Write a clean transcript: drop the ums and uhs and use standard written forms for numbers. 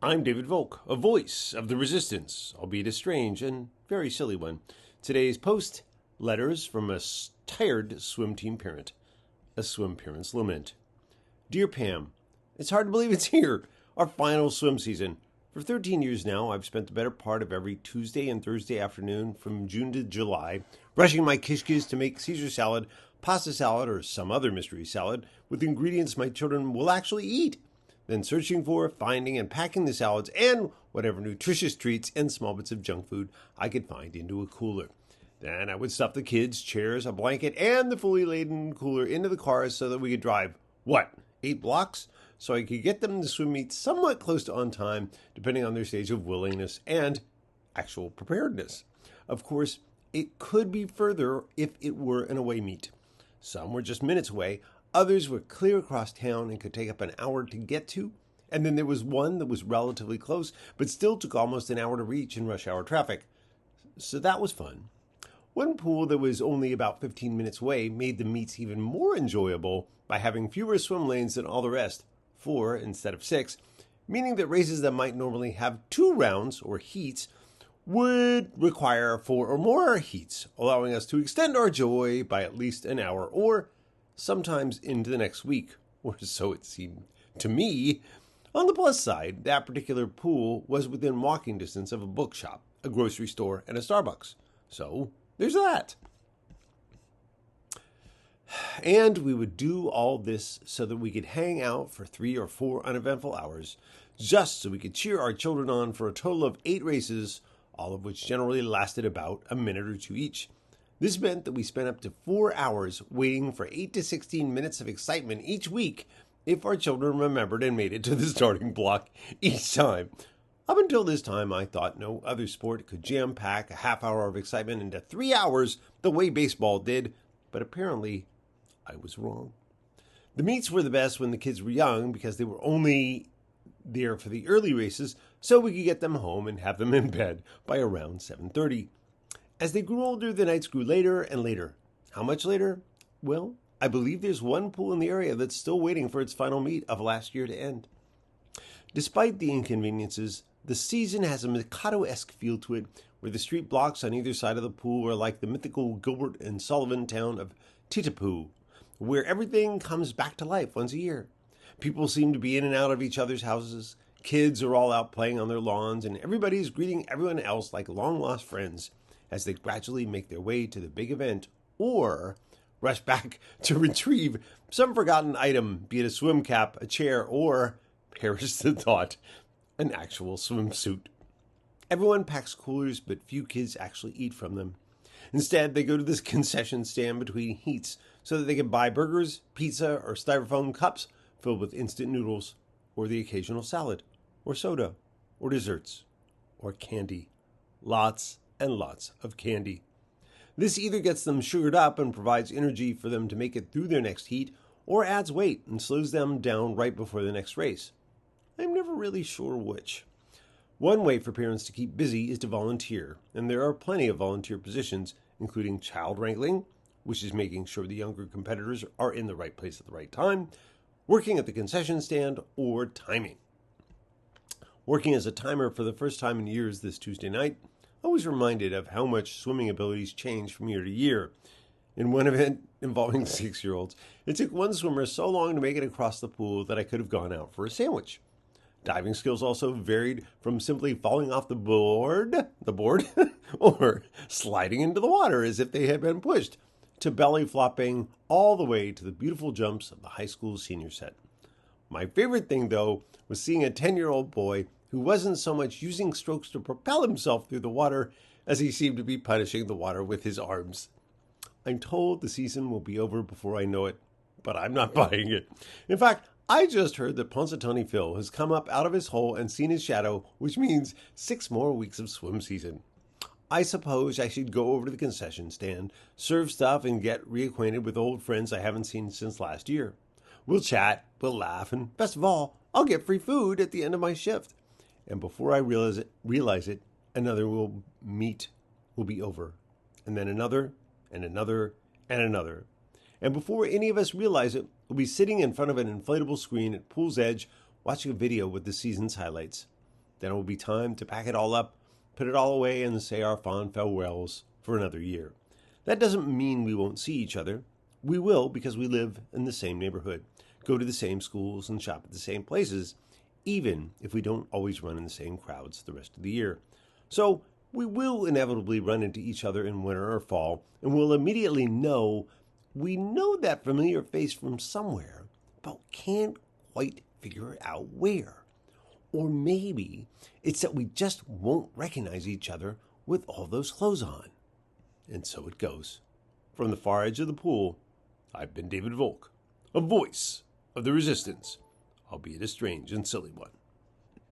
I'm David Volk, a voice of the resistance, albeit a strange and very silly one. Today's post, letters from a tired swim team parent, a swim parent's lament. Dear Pam, it's hard to believe it's here, our final swim season. For 13 years now, I've spent the better part of every Tuesday and Thursday afternoon from June to July brushing my kishkes to make Caesar salad, pasta salad, or some other mystery salad with ingredients my children will actually eat. Then searching for, finding, and packing the salads and whatever nutritious treats and small bits of junk food I could find into a cooler. Then I would stuff the kids, chairs, a blanket, and the fully laden cooler into the cars so that we could drive, 8 blocks? So I could get them to swim meet somewhat close to on time, depending on their stage of willingness and actual preparedness. Of course, it could be further if it were an away meet. Some were just minutes away. Others were clear across town and could take up an hour to get to. And then there was one that was relatively close, but still took almost an hour to reach in rush hour traffic. So that was fun. One pool that was only about 15 minutes away made the meets even more enjoyable by having fewer swim lanes than all the rest, 4 instead of 6, meaning that races that might normally have 2 rounds or heats would require 4 or more heats, allowing us to extend our joy by at least an hour or sometimes into the next week, or so it seemed to me. On the plus side, that particular pool was within walking distance of a bookshop, a grocery store, and a Starbucks. So there's that. And we would do all this so that we could hang out for 3 or 4 uneventful hours, just so we could cheer our children on for a total of 8 races, all of which generally lasted about a minute or 2 each. This meant that we spent up to 4 hours waiting for 8 to 16 minutes of excitement each week if our children remembered and made it to the starting block each time. Up until this time, I thought no other sport could jam-pack a half hour of excitement into 3 hours the way baseball did, but apparently I was wrong. The meets were the best when the kids were young because they were only there for the early races, so we could get them home and have them in bed by around 7:30. As they grew older, the nights grew later and later. How much later? Well, I believe there's one pool in the area that's still waiting for its final meet of last year to end. Despite the inconveniences, the season has a Mikado-esque feel to it, where the street blocks on either side of the pool are like the mythical Gilbert and Sullivan town of Titipu, where everything comes back to life once a year. People seem to be in and out of each other's houses. Kids are all out playing on their lawns, and everybody's greeting everyone else like long-lost friends as they gradually make their way to the big event or rush back to retrieve some forgotten item, be it a swim cap, a chair, or, perish the thought, an actual swimsuit. Everyone packs coolers, but few kids actually eat from them. Instead, they go to this concession stand between heats so that they can buy burgers, pizza, or styrofoam cups filled with instant noodles, or the occasional salad, or soda, or desserts, or candy. Lots and lots of candy. This either gets them sugared up and provides energy for them to make it through their next heat, or adds weight and slows them down right before the next race. I'm never really sure which. One way for parents to keep busy is to volunteer, and there are plenty of volunteer positions, including child wrangling, which is making sure the younger competitors are in the right place at the right time, working at the concession stand, or timing. Working as a timer for the first time in years this Tuesday night, I was reminded of how much swimming abilities change from year to year. In one event involving 6-year-olds, it took one swimmer so long to make it across the pool that I could have gone out for a sandwich. Diving skills also varied from simply falling off the board, or sliding into the water as if they had been pushed, to belly flopping all the way to the beautiful jumps of the high school senior set. My favorite thing, though, was seeing a 10-year-old boy who wasn't so much using strokes to propel himself through the water as he seemed to be punishing the water with his arms. I'm told the season will be over before I know it, but I'm not buying it. In fact, I just heard that Punxsutawney Phil has come up out of his hole and seen his shadow, which means 6 more weeks of swim season. I suppose I should go over to the concession stand, serve stuff, and get reacquainted with old friends I haven't seen since last year. We'll chat, we'll laugh, and best of all, I'll get free food at the end of my shift. And before I realize it, another meet will be over. And then another, and another, and another. And before any of us realize it, we'll be sitting in front of an inflatable screen at pool's edge, watching a video with the season's highlights. Then it will be time to pack it all up, put it all away, and say our fond farewells for another year. That doesn't mean we won't see each other. We will, because we live in the same neighborhood, go to the same schools, and shop at the same places, even if we don't always run in the same crowds the rest of the year. So we will inevitably run into each other in winter or fall, and we'll immediately know we know that familiar face from somewhere, but can't quite figure out where. Or maybe it's that we just won't recognize each other with all those clothes on. And so it goes. From the far edge of the pool, I've been David Volk, a voice of the resistance, albeit a strange and silly one.